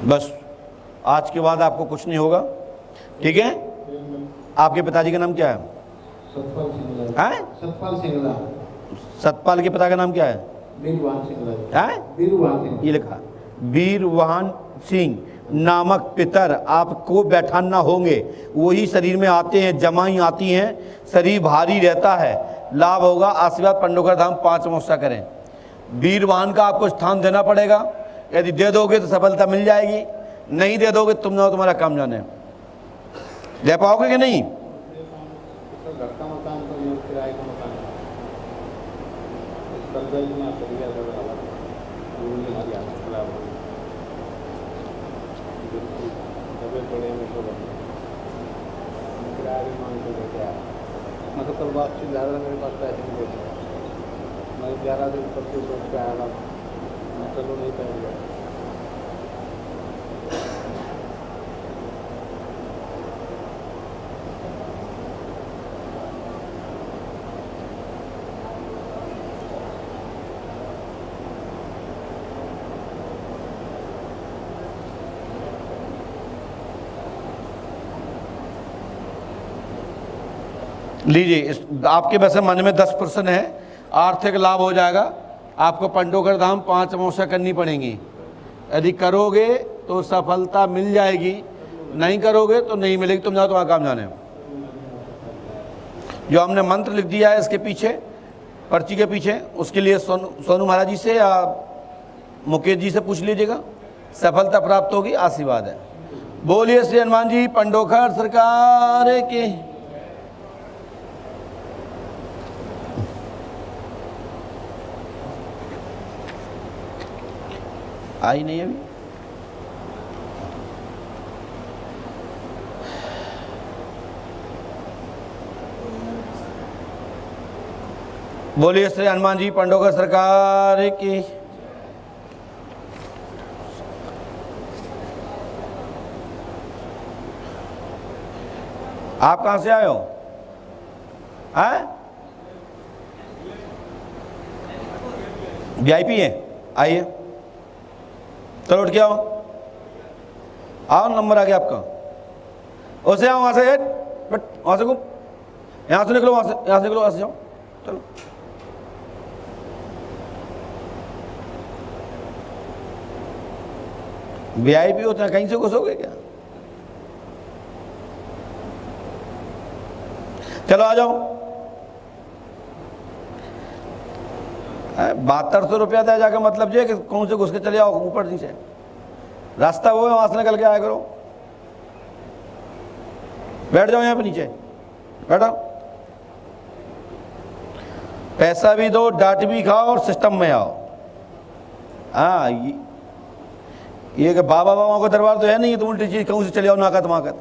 बस आज के बाद आपको कुछ नहीं होगा, ठीक है? आपके पिताजी का नाम क्या है? सतपाल सिंगला। हैं? सतपाल सिंगला। सतपाल के पिता का नाम क्या है? वीरवान सिंगला। हैं? वीरवान सिंह। ये लिखा, वीरवान सिंह नामक पितर आपको बैठाना होंगे। वही शरीर में आते हैं, जमाई आती हैं, शरीर भारी रहता है, लाभ होगा। आशीर्वाद पंडोकर धाम 5 अमावस्या करें। वीरवान का आपको स्थान देना पड़ेगा। यदि दे दोगे तो सफलता मिल जाएगी, नहीं दे दोगे तुम ना तुम्हारा काम जाने। दे पाओगे कि नहीं? तो घर का मकान तो ये किराए का मकान है। इस कर्जा ही ना चल गया सब हालत। पूरी हमारी हालत खराब हो गई। बिल्कुल दबे पड़े में तो किराया भी मांग के लेके आया। मैं तो कल वापसी जा रहा था, मेरे पास पैसे नहीं बचे। मैं 11 दिन तक के सोच के आया था, मैं चलो नहीं पहन गया। लीजिए, इस आपके वैसे मन में 10% है, आर्थिक लाभ हो जाएगा। आपको पंडोकर धाम 5 अमावस्या करनी पड़ेंगी। यदि करोगे तो सफलता मिल जाएगी, नहीं करोगे तो नहीं मिलेगी। तुम जाओ, तुम्हारा काम जाने। जो हमने मंत्र लिख दिया है इसके पीछे, पर्ची के पीछे, उसके लिए सोनू महाराज जी से या मुकेश जी से पूछ लीजिएगा, सफलता प्राप्त होगी, आशीर्वाद है। बोलिए श्री हनुमान जी पंडोकर सरकार के। आई नहीं अभी? बोलिए श्री हनुमान जी पंडोकर सरकार की। आप कहां से आए हो? हैं? वीआईपी है? आइए, चलो उठ के आओ। आओ, नंबर आ गया आपका। उसे आओ, वहां से बट वहां से घूम, यहां से निकलो, वहां से, यहां से निकलो, वहां से जाओ, चलो। वीआईपी होते हैं, कहीं से घुसोगे क्या? चलो आ जाओ। 7200 रुपया दे जाकर मतलब ये कि कौन से घुस के चले आओ ऊपर नीचे। रास्ता वो है, वहां से निकल के आया करो। बैठ जाओ यहाँ पे नीचे, बैठो। पैसा भी दो, डांट भी खाओ और सिस्टम में आओ। हाँ, ये कि बाबा बाबा का दरबार तो है नहीं, तो उल्टी चीज कहूँ से चले आओ नाकत माकत।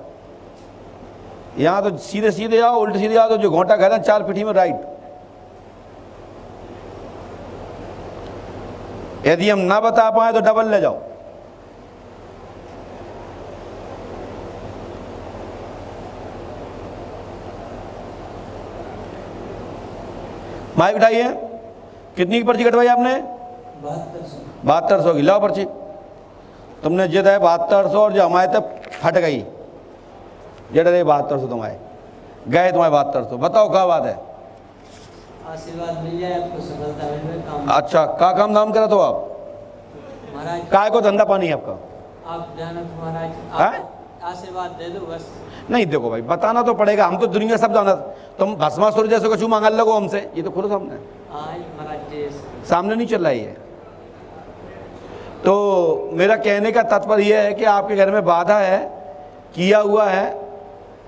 यहाँ तो सीधे सीधे आओ, उल्टे सीधे आओ तो जो घोंटा खा 4 पीठी में राइट। यदि हम ना बता पाए तो डबल ले जाओ। माइक उठाइए। कितनी की पर्ची कटवाई आपने? 7200 की। लाओ पर्ची। तुमने जिद है 7200 और जो हमारे तक फट गई। जड़ रहे 7200 तुम्हारे गए, तुम्हारे 7200। बताओ क्या बात है? आशीर्वाद मिल जाए आपको, सफलता मिल जाए काम। अच्छा, का काम नाम करा तो आप महाराज? काय को धंधा पानी है आपका? आप जानो तो महाराज, हैं? आशीर्वाद दे दो बस। नहीं देखो भाई, बताना तो पड़ेगा। हम तो दुनिया सब जाना। तुम भस्मासुर जैसे कछु मांगल लगो हमसे, ये तो खुद सामने हाँ महाराज जी। सामने नहीं चल रहा है ये। तो मेरा कहने का तात्पर्य यह है कि आपके घर में बाधा है, किया हुआ है,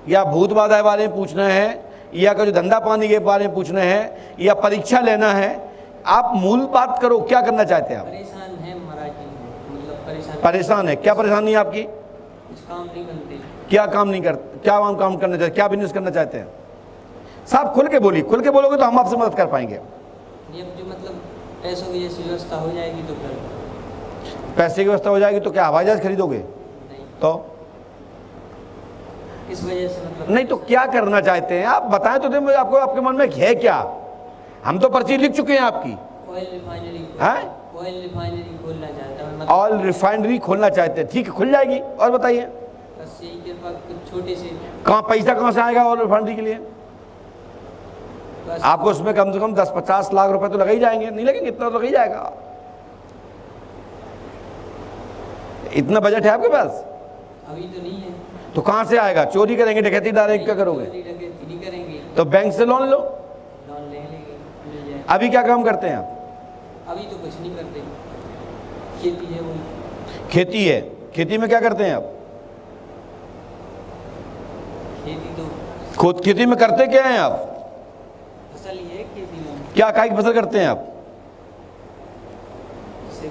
या भूत बाधा के बारे में पूछना है, या कुछ धंधा पानी के बारे में पूछना है, या परीक्षा लेना है। आप मूल बात करो, क्या करना चाहते हैं आप? परेशान है महाराज जी, मतलब परेशान है। क्या परेशानी है आपकी? कुछ काम नहीं बनते। क्या काम नहीं करते? क्या काम करना चाहते? क्या बिजनेस करना चाहते हैं? साहब खुल के बोलिए, खुल के बोलोगे तो हम आपसे मदद कर पाएंगे। ये जो मतलब पैसों की जैसी व्यवस्था हो जाएगी तो फिर पैसे की व्यवस्था हो जाएगी तो क्या हवाई जहाज खरीदोगे? नहीं, तो किस वजह से मतलब नहीं तो क्या करना चाहते हैं आप? बताएं तो दे मुझे, आपको आपके मन में है क्या? हम तो पर्ची लिख चुके हैं आपकी। ऑयल रिफाइनरी हैं? ऑयल रिफाइनरी खोलना चाहता हूँ, मतलब ऑयल रिफाइनरी खोलना चाहते हैं, ठीक है, खुल जाएगी। और बताइए बस यही कृपा कुछ छोटे से कहाँ पैसा कहाँ से आएगा ऑयल रिफाइनरी के लिए? बस आपको उसमें कम से कम 10-50 लाख रुपए तो लगे ही जाएंगे, नहीं लगेंगे? इतना तो लग ही जाएगा। इतना बजट है आपके पास? अभी तो नहीं है। तो कहाँ से आएगा? चोरी करेंगे, डकैती डायरेक्ट क्या करोगे? चोरी डकैती नहीं करेंगे, तो बैंक से लोन लो। लोन ले लेंगे, मिल जाए। अभी क्या काम करते हैं आप? अभी तो कुछ नहीं करते, खेती है वो। खेती है। खेती में क्या करते हैं आप? खेती तो खुद खेती में करते क्या हैं आप? फसल ही है खेती में। क्या काय की फसल करते हैं आप? जैसे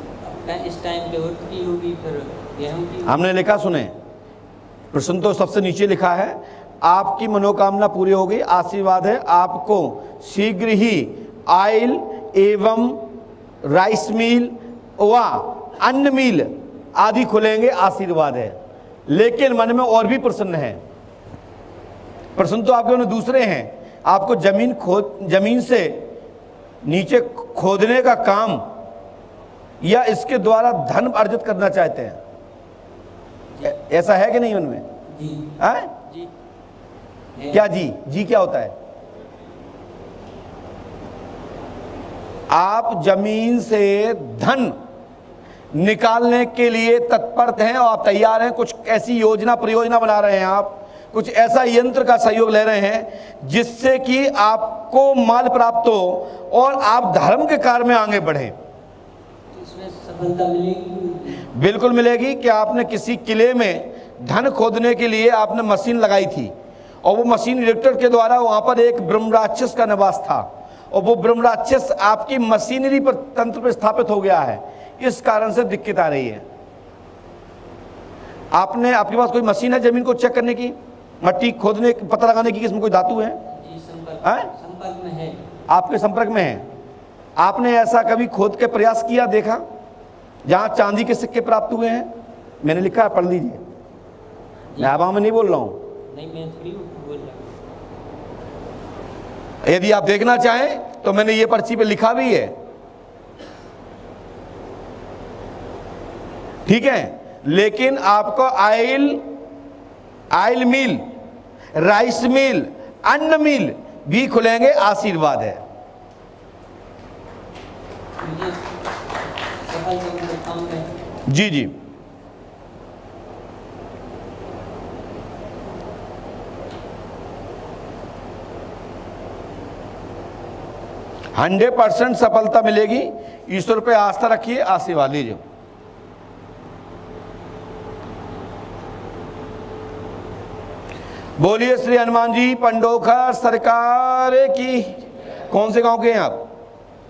अब इस टाइम पे उर्द की होगी, फिर गेहूँ की। हमने लिखा, सुने, प्रश्न तो सबसे नीचे लिखा है, आपकी मनोकामना पूरी हो गई, आशीर्वाद है आपको शीघ्र ही ऑयल एवं राइस मिल व अन्न मिल आदि खुलेंगे, आशीर्वाद है। लेकिन मन में और भी प्रश्न है। प्रश्न तो आपके उन्हें दूसरे हैं। आपको जमीन से नीचे खोदने का काम या इसके द्वारा धन अर्जित करना चाहते हैं, ऐसा है कि नहीं उनमें? जी है? जी क्या जी? जी क्या होता है? आप जमीन से धन निकालने के लिए तत्पर हैं और आप तैयार हैं। कुछ ऐसी योजना परियोजना बना रहे हैं आप, कुछ ऐसा यंत्र का सहयोग ले रहे हैं जिससे कि आपको माल प्राप्त हो और आप धर्म के कार्य में आगे बढ़ें। तो इसमें सफलता मिलेगी? बिल्कुल मिलेगी। कि आपने किसी किले में धन खोदने के लिए आपने मशीन लगाई थी और वो मशीन इलेक्टर के द्वारा वहां पर एक ब्रह्म राक्षस का निवास था और वो ब्रह्म राक्षस आपकी मशीनरी पर तंत्र पर स्थापित हो गया है, इस कारण से दिक्कत आ रही है। आपके पास कोई मशीन है जमीन को चेक करने की, मट्टी खोदने पता लगाने की, इसमें कोई धातु है? जी संपर्क में है। आपके संपर्क में है। आपने ऐसा कभी खोद के प्रयास किया, देखा जहां चांदी के सिक्के प्राप्त हुए हैं? मैंने लिखा है, पढ़ लीजिए। मैं आवाम में नहीं बोल रहा हूं। नहीं, मैं थोड़ी बोल रहा हूँ। यदि आप देखना चाहें तो मैंने ये पर्ची पे लिखा भी है, ठीक है। लेकिन आपको ऑयल मिल, राइस मिल, अन्न मिल भी खुलेंगे, आशीर्वाद है। मुझे सफल काम में जी जी। हंड्रेड % सफलता मिलेगी। ईश्वर पे आस्था रखिए, आशीर्वाद लीजिए। बोलिए श्री हनुमान जी पंडोखर सरकार की। कौन से गांव के हैं आप?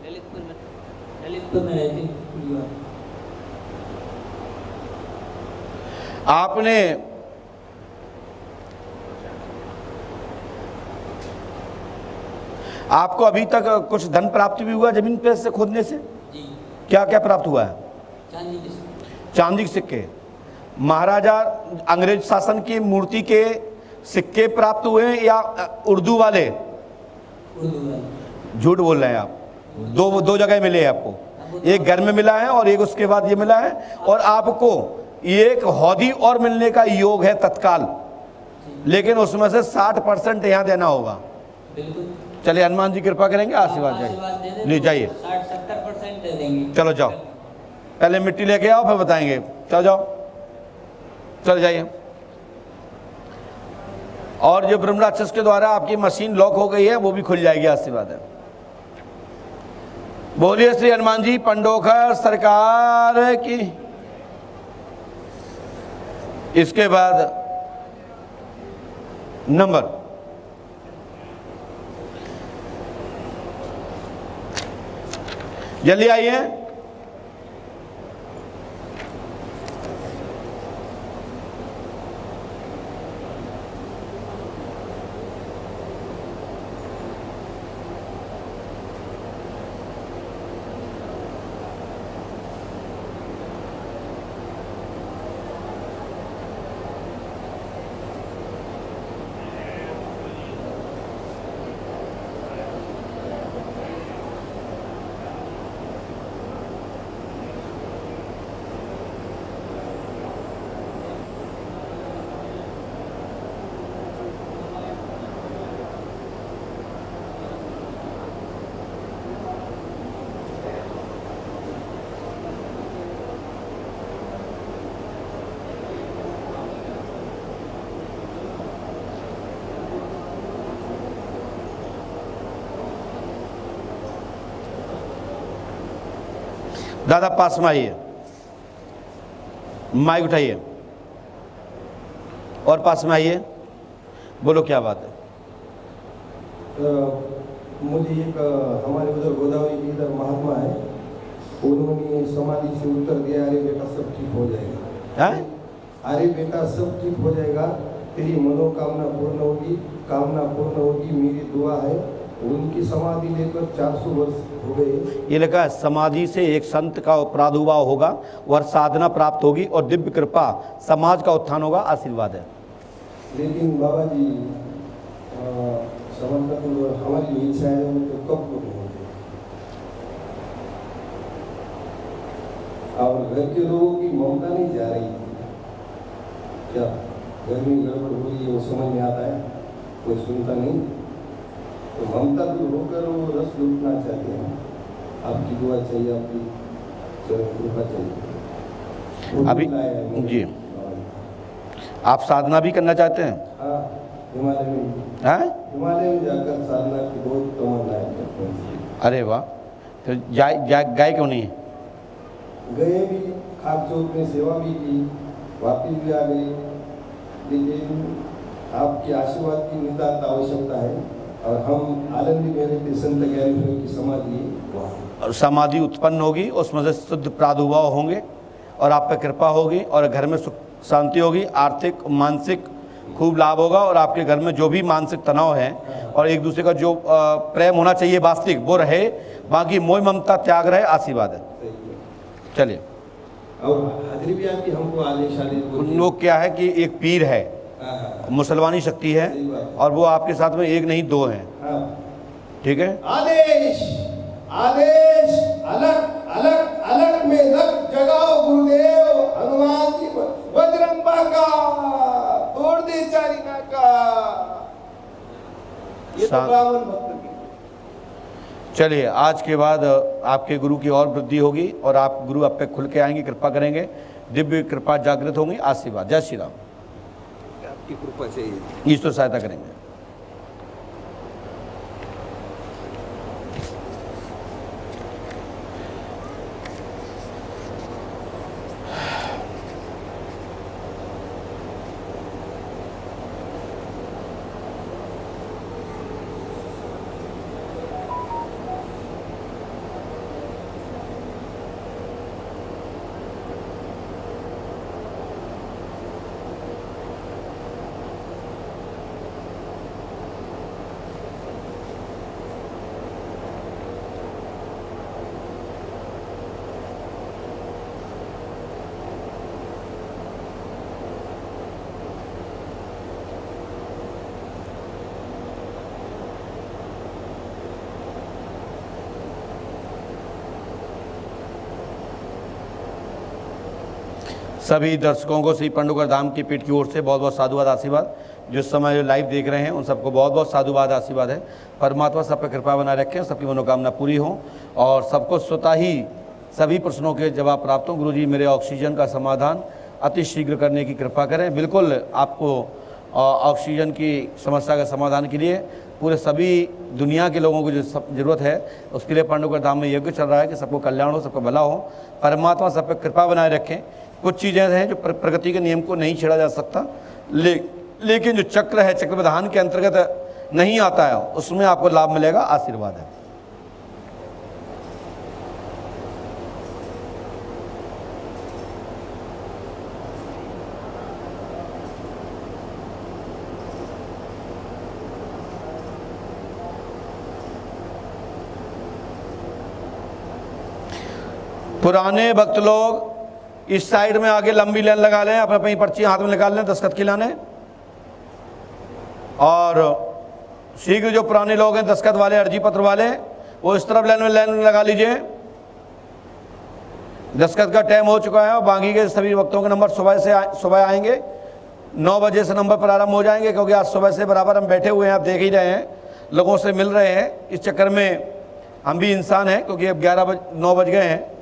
ललितपुर में रहते हैं। आपने आपको अभी तक कुछ धन प्राप्ति भी हुआ जमीन पे से खोदने से? जी। क्या क्या प्राप्त हुआ है? चांदी के सिक्के। चांदी के सिक्के, महाराजा अंग्रेज शासन की मूर्ति के सिक्के प्राप्त हुए हैं या उर्दू वाले? उर्दू वाले। झूठ बोल रहे हैं आप। दो जगह मिले हैं आपको, एक घर में मिला है और एक उसके बाद ये मिला है, और आपको एक हौदी और मिलने का योग है तत्काल, लेकिन उसमें से 60% यहाँ देना होगा। बिल्कुल। चलिए, हनुमान जी कृपा करेंगे, आशीर्वाद जाइए, ले जाइए। 60-70% दे देंगे। चलो जाओ, पहले मिट्टी लेके आओ फिर बताएंगे। चलो जाओ, चल जाइए। और जो ब्रह्म राक्षस के द्वारा आपकी मशीन लॉक हो गई है वो भी खुल जाएगी, आशीर्वाद है। बोलिए श्री हनुमान जी पंडोखर सरकार की। इसके बाद नंबर जल्दी आइए। दादा पास में आइए, माइक उठाइए और पास में आइए, बोलो क्या बात है। मुझे एक हमारे उधर गोदावरी के इधर महात्मा है, उन्होंने समाधि से उत्तर दिया, अरे बेटा सब ठीक हो जाएगा। हैं? अरे बेटा सब ठीक हो जाएगा, तेरी मनोकामना पूर्ण होगी, कामना पूर्ण होगी, मेरी दुआ है। उनकी समाधि लेकर 400 वर्ष हो गए। ये लिखा है समाधि से एक संत का प्रादुर्भाव होगा और साधना प्राप्त होगी और दिव्य कृपा समाज का उत्थान होगा, आशीर्वाद है। लेकिन बाबा जी समझ का तो हमारी जो इच्छा है वो तो कब पूर्ण होगी, और घर के लोगों की ममता नहीं जा रही। क्या घर में गड़बड़ हो रही है वो समझ में आता है, कोई सुनता नहीं, तो ममता दूर होकर वो रस लूटना चाहते हैं। आपकी दुआ चाहिए, आपकी कृपा चाहिए। अभी जी आप साधना भी करना चाहते हैं? हाँ, हिमालय में, हैं? हिमालय में जाकर साधना की बहुत तमन्ना है। अरे वाह, तो गए क्यों नहीं? गए भी, खाक चौक में सेवा भी की, वापिस भी आ गए, लेकिन आपके आशीर्वाद की नितांत आवश्यकता है। और हम आनंदी मेरे के संत ज्ञानेश्वर की समाधि और समाधि उत्पन्न होगी, उसमें से शुद्ध प्रादुर्भाव होंगे और आप पे कृपा होगी और घर में सुख शांति होगी, आर्थिक मानसिक खूब लाभ होगा और आपके घर में जो भी मानसिक तनाव है और एक दूसरे का जो प्रेम होना चाहिए वास्तविक वो रहे, बाकी मोह ममता त्याग रहे, आशीर्वाद है। चलिए। और हाजिरी भी आपकी हमको आदेश उन लोग क्या है कि एक पीर है, मुसलमानी शक्ति है और वो आपके साथ में एक नहीं दो हैं, ठीक है। आदेश आदेश अलग अलग अलग में लग जगाओ गुरुदेव, हनुमान जी बजरंग बाका तोड़ दे चारिना का। ये तो ब्राह्मण भक्त की। चलिए, आज के बाद आपके गुरु की और वृद्धि होगी और आप गुरु आप पे खुल के आएंगे, कृपा करेंगे, दिव्य कृपा जागृत होंगी, आशीर्वाद। जय श्री राम। आपकी कृपा चाहिए, ईश्वर सहायता करेंगे। सभी दर्शकों को श्री पंडोखर धाम की पीठ की ओर से बहुत बहुत साधुवाद आशीर्वाद। जो समय लाइव देख रहे हैं उन सबको बहुत बहुत साधुवाद आशीर्वाद है। परमात्मा सब पर कृपा बनाए रखें, सबकी मनोकामना पूरी हो और सबको स्वतः ही सभी प्रश्नों के जवाब प्राप्त हों। गुरुजी मेरे ऑक्सीजन का समाधान अति शीघ्र करने की कृपा करें। बिल्कुल आपको ऑक्सीजन की समस्या के समाधान के लिए पूरे सभी दुनिया के लोगों को जो सब ज़रूरत है उसके लिए पांडुकर धाम में यज्ञ चल रहा है कि सबको कल्याण हो, सबको भला हो, परमात्मा सब पर कृपा बनाए रखें। कुछ चीज़ें हैं जो प्रकृति के नियम को नहीं छेड़ा जा सकता, लेकिन जो चक्र है, चक्र विधान के अंतर्गत नहीं आता है, उसमें आपको लाभ मिलेगा। आशीर्वाद है। पुराने भक्त लोग इस साइड में आगे लंबी लाइन लगा लें, अपनी अपनी पर्ची हाथ में निकाल लें, दस्तखत खिलाने। और शीघ्र जो पुराने लोग हैं, दस्तखत वाले, अर्जी पत्र वाले, वो इस तरफ लाइन में लगा लीजिए। दस्तखत का टाइम हो चुका है और बाकी के सभी वक्तों के नंबर सुबह आएंगे। 9 बजे से नंबर प्रारंभ हो जाएंगे, क्योंकि आज सुबह से बराबर हम बैठे हुए हैं, आप देख ही रहे हैं, लोगों से मिल रहे हैं। इस चक्कर में हम भी इंसान हैं, क्योंकि अब 9 बज गए हैं।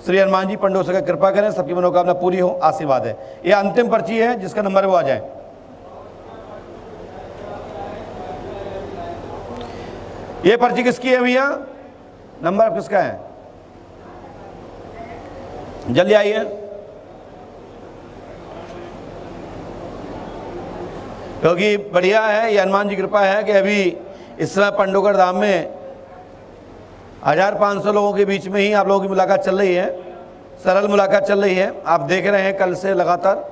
श्री हनुमान जी पंडों से कृपा करें, सबकी मनोकामना पूरी हो। आशीर्वाद है। ये अंतिम पर्ची है, जिसका नंबर है वो आ जाए। ये पर्ची किसकी है भैया? नंबर किसका है? जल्दी आइए। क्योंकि बढ़िया है, ये हनुमान जी कृपा है कि अभी इस समय पंडोकर धाम में 1500 लोगों के बीच में ही आप लोगों की मुलाकात चल रही है, सरल मुलाकात चल रही है। आप देख रहे हैं कल से लगातार,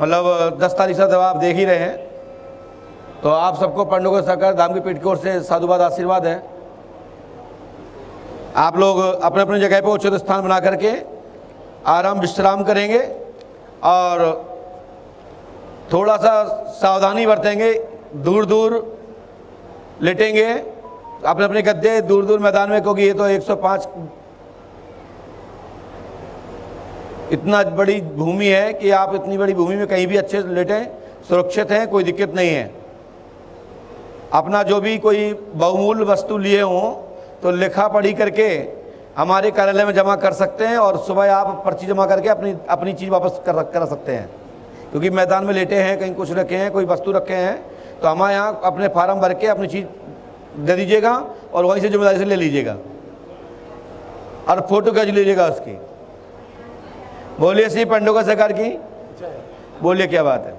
मतलब 10 तारीख से आप देख ही रहे हैं। तो आप सबको पंडोकर सरकार धाम की पीठ की ओर से साधुवाद, आशीर्वाद है। आप लोग अपने अपने जगह पर उचित स्थान बना करके आराम विश्राम करेंगे और थोड़ा सा सावधानी बरतेंगे, दूर दूर लेटेंगे अपने अपने गद्दे, दूर दूर मैदान में, क्योंकि ये तो 105 इतना बड़ी भूमि है कि आप इतनी बड़ी भूमि में कहीं भी अच्छे से लेटें, सुरक्षित हैं, कोई दिक्कत नहीं है। अपना जो भी कोई बहुमूल्य वस्तु लिए हों तो लिखा पढ़ी करके हमारे कार्यालय में जमा कर सकते हैं, और सुबह आप पर्ची जमा करके अपनी चीज़ वापस कर सकते हैं। क्योंकि मैदान में लेटे हैं, कहीं कुछ रखे हैं, कोई वस्तु रखे हैं, तो हमारे यहाँ अपने फार्म भर के अपनी चीज़ दे दीजिएगा और वहीं से जिम्मेदारी से ले लीजिएगा और फोटो खींच लीजिएगा उसकी। बोलिए श्री पंडोकर सरकार की, बोलिए क्या बात है?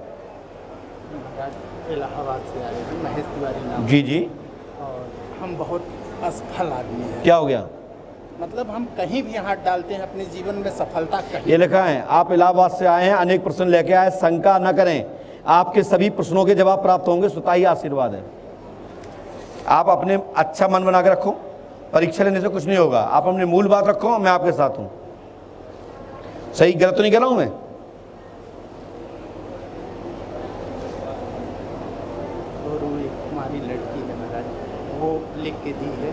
इलाहाबाद से आए हैं, महेश तिवारी नाम। जी जी। और हम बहुत असफल आदमी हैं। क्या हो गया? मतलब हम कहीं भी हाथ डालते हैं अपने जीवन में सफलता कहीं। ये लिखा है, आप इलाहाबाद से आए हैं, अनेक प्रश्न लेके आए, शंका न करें, आपके सभी प्रश्नों के जवाब प्राप्त होंगे। स्वतः ही आशीर्वाद है। आप अपने अच्छा मन बना के रखो, परीक्षा लेने से कुछ नहीं होगा। आप अपने मूल बात रखो, मैं आपके साथ हूँ। सही गलत तो नहीं कह रहा हूँ मैं? और वो एक हमारी लड़की है महाराज, वो लिख के दी है,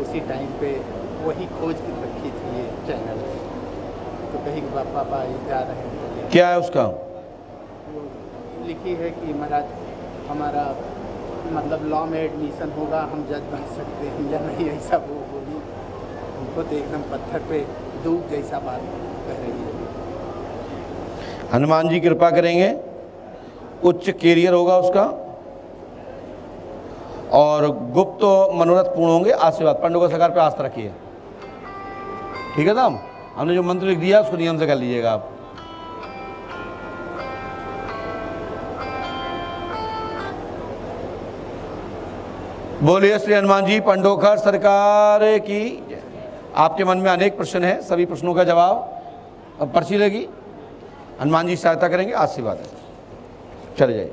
उसी टाइम पे वही खोज के रखी थी ये चैनल। तो कहीं पापा जा रहे हैं, क्या है उसका? वो लिखी है कि महाराज हमारा मतलब लॉ में एडमिशन होगा, हम जज बन सकते हैं या नहीं, ऐसा वो बोली। उनको तो एकदम पत्थर पे दूब जैसा बात कह रही है। हनुमान जी कृपा करेंगे, उच्च कैरियर होगा उसका और गुप्त मनोरथ पूर्ण होंगे। आशीर्वाद। पंडोकर सरकार पे आस्था रखिए, ठीक है साहब? हमने जो मंत्र लिख दिया उसको नियम से कर लीजिएगा आप। बोलिए श्री हनुमान जी पंडोकर सरकार की। आपके मन में अनेक प्रश्न हैं, सभी प्रश्नों का जवाब अब पर्ची रहेगी, हनुमान जी सहायता करेंगे। आशीर्वाद है। चले जाइए।